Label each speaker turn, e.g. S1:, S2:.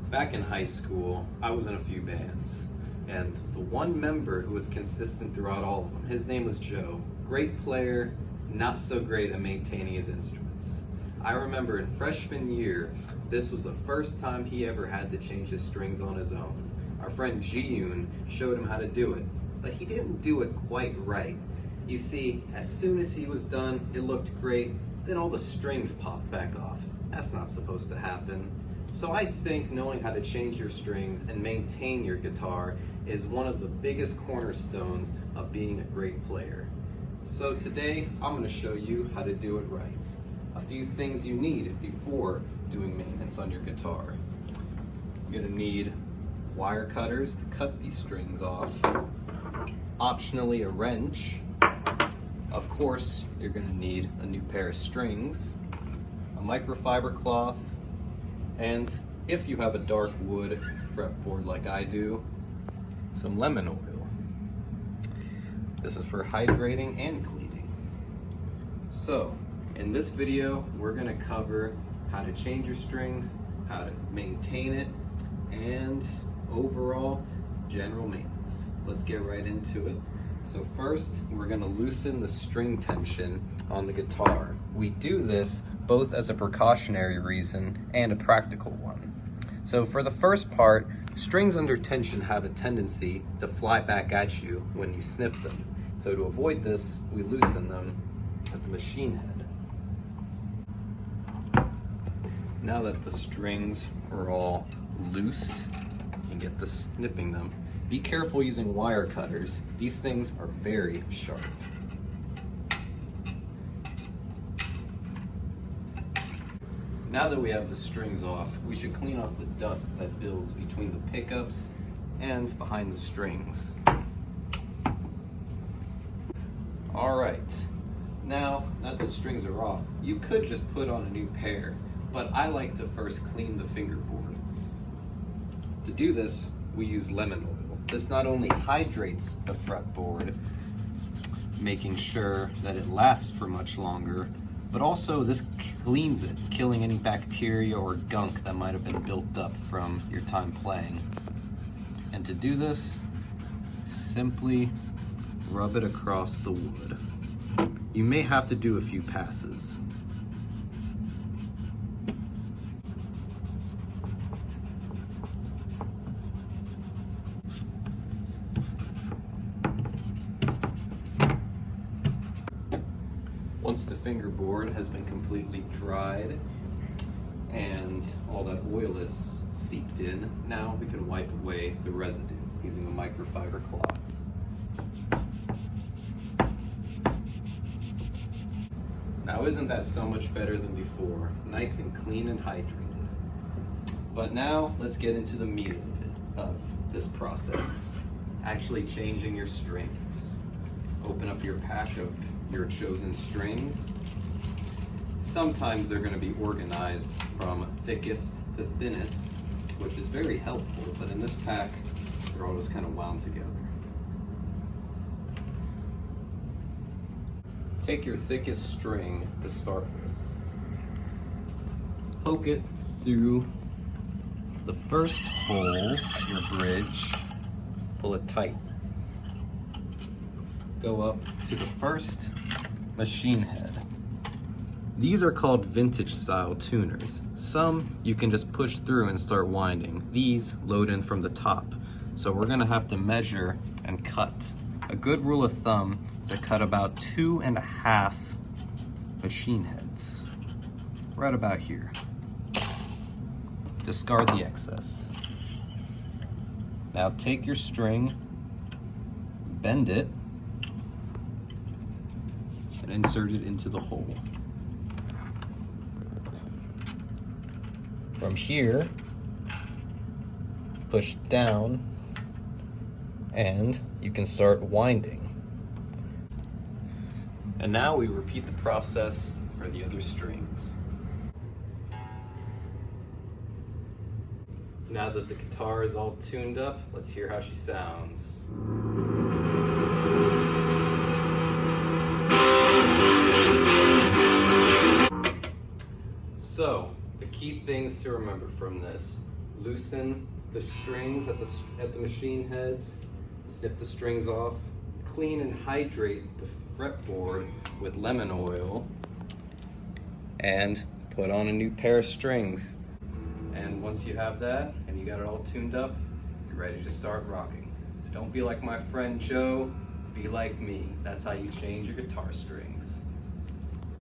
S1: Back in high school, I was in a few bands, and the one member who was consistent throughout all of them, his name was Joe. Great player, not so great at maintaining his instruments. I remember in freshman year, this was the first time he ever had to change his strings on his own. Our friend Ji-yoon showed him how to do it, but he didn't do it quite right. You see, as soon as he was done, it looked great, then all the strings popped back off. That's not supposed to happen. So I think knowing how to change your strings and maintain your guitar is one of the biggest cornerstones of being a great player. So today, I'm going to show you how to do it right. A few things you need before doing maintenance on your guitar. You're going to need wire cutters to cut these strings off. Optionally, a wrench. Of course, you're going to need a new pair of strings, a microfiber cloth, and if you have a dark wood fretboard like I do, some lemon oil. This is for hydrating and cleaning. So, in this video, we're going to cover how to change your strings, how to maintain it, and overall general maintenance. Let's get right into it. So first, we're going to loosen the string tension on the guitar. We do this both as a precautionary reason and a practical one. So for the first part, strings under tension have a tendency to fly back at you when you snip them. So to avoid this, we loosen them at the machine head. Now that the strings are all loose, you can get to snipping them. Be careful using wire cutters. These things are very sharp. Now that we have the strings off, we should clean off the dust that builds between the pickups and behind the strings. Alright, now that the strings are off, you could just put on a new pair, but I like to first clean the fingerboard. To do this, we use lemon oil. This not only hydrates the fretboard, making sure that it lasts for much longer, but also this cleans it, killing any bacteria or gunk that might have been built up from your time playing. And to do this, simply rub it across the wood. You may have to do a few passes. Once the fingerboard has been completely dried and all that oil is seeped in, now we can wipe away the residue using a microfiber cloth. Now isn't that so much better than before? Nice and clean and hydrated. But now let's get into the meat of this process. Actually changing your strings. Open up your pack of your chosen strings. Sometimes they're going to be organized from thickest to thinnest, which is very helpful, but in this pack, they're all just kind of wound together. Take your thickest string to start with. Poke it through the first hole in your bridge. Pull it tight. Go up to the first machine head. These are called vintage style tuners. Some you can just push through and start winding. These load in from the top. So we're gonna have to measure and cut. A good rule of thumb is to cut about 2.5 machine heads. Right about here. Discard the excess. Now take your string, bend it, and insert it into the hole. From here, push down, and you can start winding. And now we repeat the process for the other strings. Now that the guitar is all tuned up, let's hear how she sounds. So, the key things to remember from this: loosen the strings at the machine heads, snip the strings off, clean and hydrate the fretboard with lemon oil, and put on a new pair of strings. And once you have that and you got it all tuned up, you're ready to start rocking. So don't be like my friend Joe, be like me. That's how you change your guitar strings.